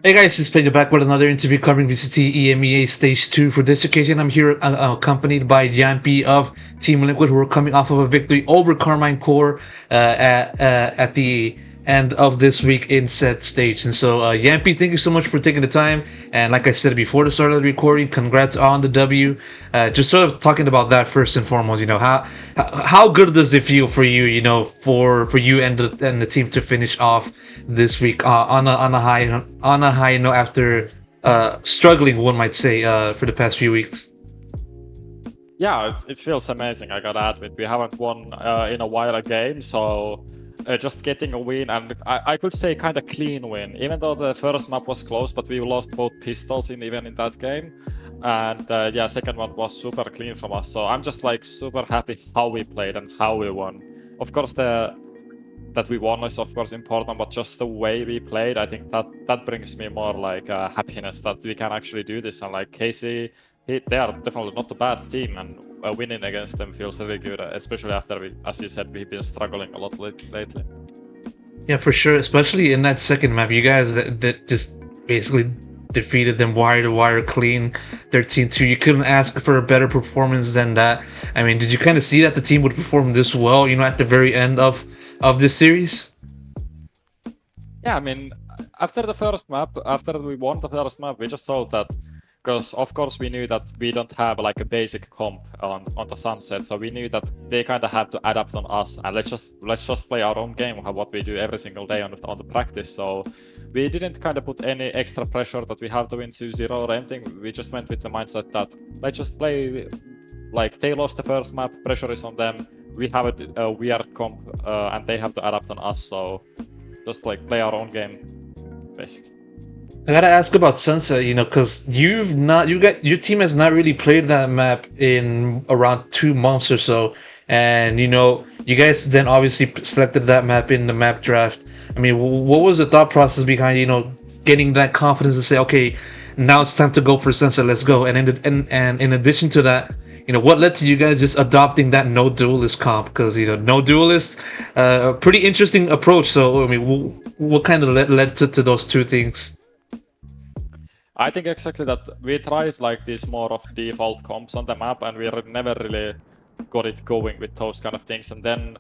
Hey guys, it's Pedro back with another interview covering VCT EMEA Stage 2. For this occasion, I'm here accompanied by Jamppi of Team Liquid, who are coming off of a victory over Karmine Corp at the end of this week in set stage. And so, Jamppi, thank you so much for taking the time. And like I said before the start of the recording, congrats on the W. Just sort of talking about that first and foremost. How good does it feel for you? For you and the team to finish off this week on a high note after struggling, one might say, for the past few weeks. Yeah, it feels amazing. I gotta admit, we haven't won in a while a game, so just getting a win, and I could say kind of clean win. Even though the first map was close, but we lost both pistols even in that game, and yeah, second one was super clean from us. So I'm just like super happy how we played and how we won. Of course, that we won is of course important, but just the way we played, I think that brings me more like happiness that we can actually do this. And like Casey, they are definitely not a bad team, and winning against them feels really good, especially after as you said, we've been struggling a lot lately. Yeah, for sure. Especially in that second map, you guys that just basically defeated them wire to wire clean, 13-2. You couldn't ask for a better performance than that. I mean, did you kind of see that the team would perform this well? At the very end of this series. Yeah, I mean, after we won the first map, we just thought that, because of course we knew that we don't have like a basic comp on the Sunset, so we knew that they kind of had to adapt on us, and let's just play our own game, what we do every single day on the practice. So we didn't kind of put any extra pressure that we have to win 2-0 or anything. We just went with the mindset that let's just play, like they lost the first map, pressure is on them, we have a weird comp, and they have to adapt on us, so just like play our own game, basically. I gotta ask about Sunset, because your team has not really played that map in around 2 months or so, and you guys then obviously selected that map in the map draft. I mean, what was the thought process behind getting that confidence to say, okay, now it's time to go for Sunset, let's go. And in addition to that, what led to you guys just adopting that no duelist comp? Because no duelist, a pretty interesting approach. So I mean, what kind of led to those two things? I think exactly that we tried like these more of default comps on the map, and we never really got it going with those kind of things. And then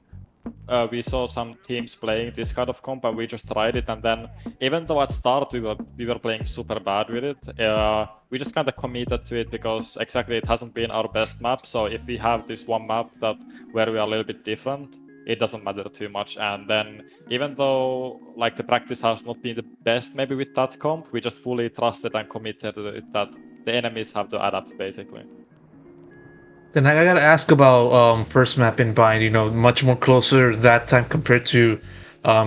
we saw some teams playing this kind of comp, and we just tried it. And then even though at start we were playing super bad with it, we just kind of committed to it because exactly it hasn't been our best map. So if we have this one map where we are a little bit different, it doesn't matter too much. And then even though like the practice has not been the best maybe with that comp, we just fully trusted and committed that the enemies have to adapt basically. Then I gotta ask about first map in Bind. Much more closer that time compared to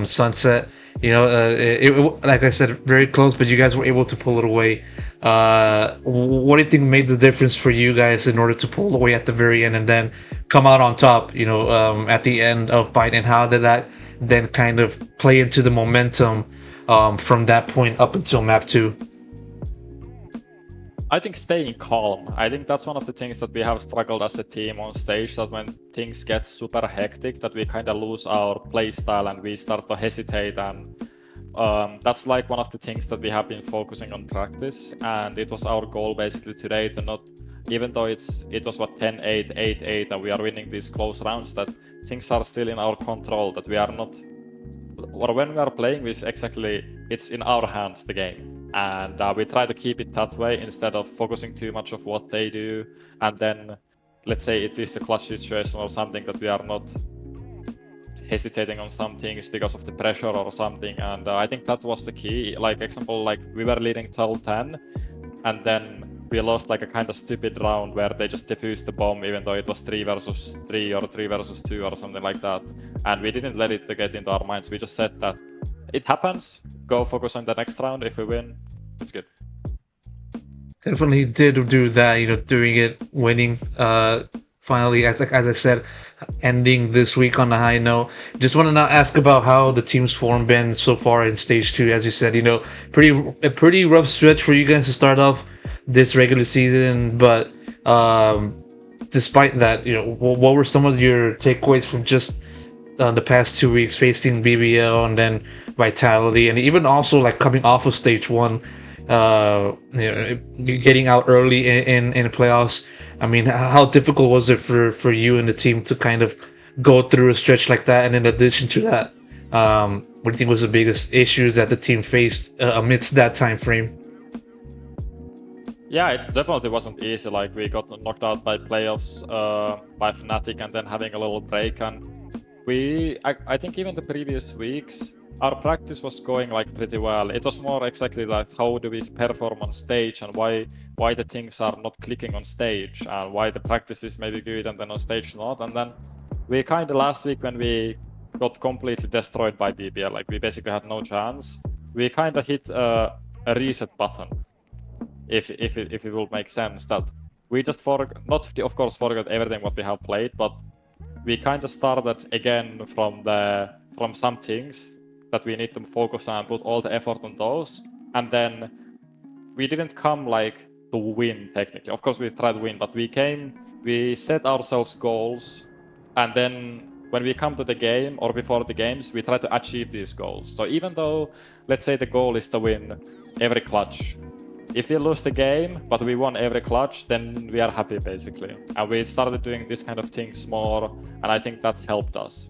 Sunset. Like I said, very close, but you guys were able to pull it away. What do you think made the difference for you guys in order to pull away at the very end and then come out on top? At the end of Bind, and how did that then kind of play into the momentum from that point up until map 2? I think staying calm. I think that's one of the things that we have struggled as a team on stage, that when things get super hectic, that we kind of lose our play style and we start to hesitate. And that's like one of the things that we have been focusing on practice. And it was our goal basically today to not, even though it was 10-8, 8-8, and we are winning these close rounds, that things are still in our control, that we are not, or when we are playing with exactly, it's in our hands, the game. And we try to keep it that way instead of focusing too much of what they do. And then let's say it is a clutch situation or something, that we are not hesitating on some things because of the pressure or something. And I think that was the key. Like example, like we were leading 12-10, and then we lost like a kind of stupid round where they just defused the bomb, even though it was 3 versus 3 or 3 versus 2 or something like that. And we didn't let it to get into our minds. We just said that it happens, go focus on the next round. If we win, it's good. Definitely did do that, doing it, winning, finally, as I said, ending this week on a high note. Just want to now ask about how the team's form been so far in stage 2. As you said, a pretty rough stretch for you guys to start off this regular season, but despite that, what were some of your takeaways from just the past 2 weeks facing BBL and then Vitality, and even also like coming off of stage one, getting out early in playoffs. I mean, how difficult was it for you and the team to kind of go through a stretch like that? And in addition to that, what do you think was the biggest issues that the team faced amidst that time frame? Yeah, it definitely wasn't easy. Like we got knocked out by playoffs by Fnatic, and then having a little break. And I think even the previous weeks, our practice was going like pretty well. It was more exactly like how do we perform on stage and why the things are not clicking on stage and why the practice is maybe good and then on stage not. And then we kind of last week when we got completely destroyed by BBL, like we basically had no chance. We kind of hit a reset button. If it will make sense that we just not of course forgot everything what we have played, but we kind of started again from some things that we need to focus on, put all the effort on those, and then we didn't come like to win technically. Of course we tried to win, but we set ourselves goals, and then when we come to the game or before the games, we try to achieve these goals. So even though, let's say the goal is to win every clutch, if we lose the game, but we won every clutch, then we are happy basically. And we started doing this kind of things more, and I think that helped us.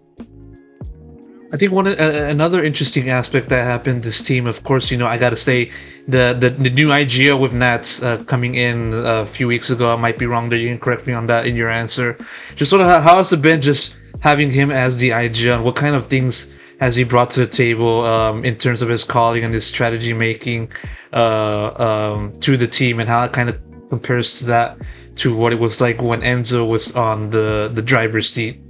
I think another interesting aspect that happened this team, of course, I gotta say the new IGL with Nats coming in a few weeks ago. I might be wrong there. You can correct me on that in your answer. Just sort of how has it been just having him as the IGL, and what kind of things has he brought to the table in terms of his calling and his strategy making to the team, and how it kind of compares to that to what it was like when Enzo was on the driver's seat.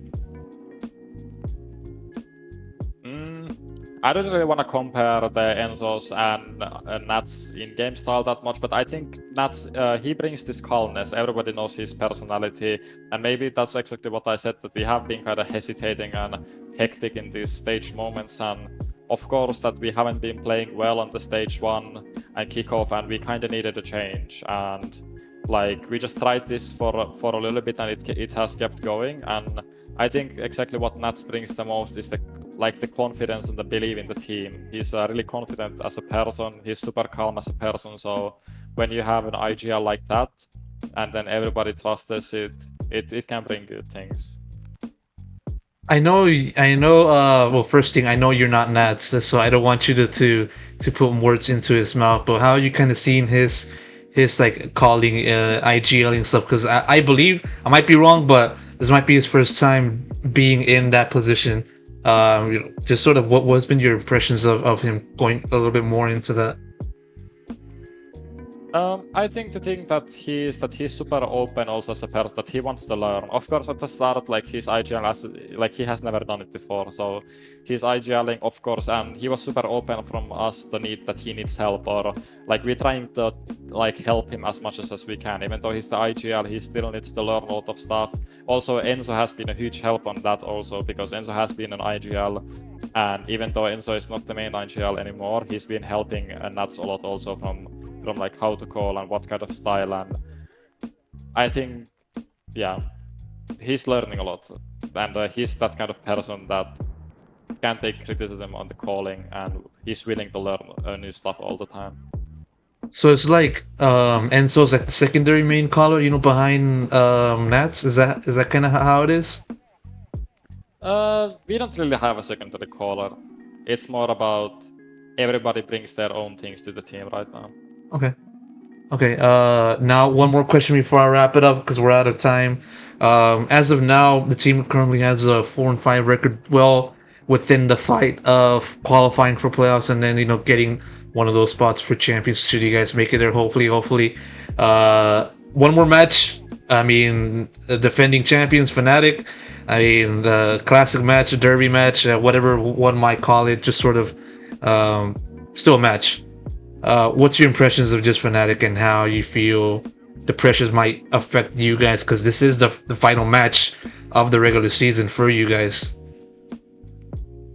I don't really want to compare the Enzos and Nats in-game style that much, but I think Nats, he brings this calmness. Everybody knows his personality, and maybe that's exactly what I said, that we have been kind of hesitating and hectic in these stage moments, and of course that we haven't been playing well on the stage one and kickoff, and we kind of needed a change. And like we just tried this for a little bit, and it has kept going. And I think exactly what Nats brings the most is the confidence and the belief in the team. He's really confident as a person. He's super calm as a person. So when you have an IGL like that, and then everybody trusts it, it can bring good things. I know. Well, first thing, I know you're not Nats, so I don't want you to put words into his mouth. But how are you kind of seeing his like calling IGLing stuff? Because I believe, I might be wrong, but this might be his first time being in that position. Just sort of what's been your impressions of him going a little bit more into that? I think the thing that he's super open also as a person, that he wants to learn. Of course, at the start, like his IGL, like he has never done it before, so he's IGLing, of course, and he was super open from us the need that he needs help, or like we're trying to like help him as much as we can. Even though he's the IGL, he still needs to learn a lot of stuff. Also, Enzo has been a huge help on that also, because Enzo has been an IGL, and even though Enzo is not the main IGL anymore, he's been helping Nats a lot also from like how to call and what kind of style. And I think, yeah, he's learning a lot, and he's that kind of person that can take criticism on the calling, and he's willing to learn new stuff all the time. So it's like Enzo's like the secondary main caller, behind Nats. Is that kind of how it is? We don't really have a secondary caller. It's more about everybody brings their own things to the team right now. Okay. Now one more question before I wrap it up, because we're out of time. As of now, the team currently has a 4-5 record, well within the fight of qualifying for playoffs, and then getting one of those spots for champions. Should you guys make it there? Hopefully. One more match. I mean, defending champions, Fnatic. I mean, the classic match, a derby match, whatever one might call it. Just sort of, still a match. What's your impressions of just Fnatic, and how you feel the pressures might affect you guys? Because this is the final match of the regular season for you guys.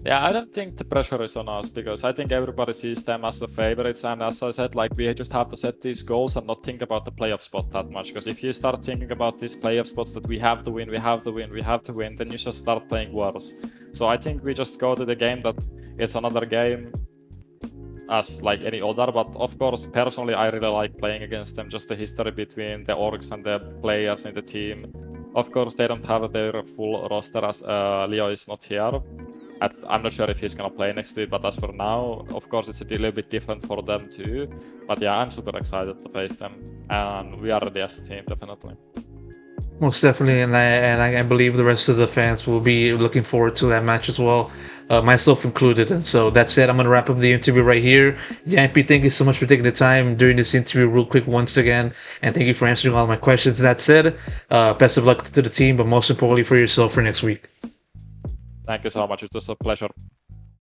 Yeah, I don't think the pressure is on us because I think everybody sees them as the favorites. And as I said, like we just have to set these goals and not think about the playoff spot that much. Because if you start thinking about these playoff spots that we have to win, we have to win, we have to win, then you just start playing worse. So I think we just go to the game that it's another game as like any other. But of course, personally, I really like playing against them. Just the history between the orgs and the players in the team. Of course, they don't have their full roster as Leo is not here. I'm not sure if he's gonna play next week, but as for now, of course, it's a little bit different for them too. But yeah, I'm super excited to face them, and we are ready as a team, definitely. Most definitely, and I believe the rest of the fans will be looking forward to that match as well, myself included. And so that's it. I'm gonna wrap up the interview right here. Jamppi, thank you so much for taking the time during this interview, real quick once again, and thank you for answering all my questions. That said, best of luck to the team, but most importantly for yourself for next week. Thank you so much. It was a pleasure.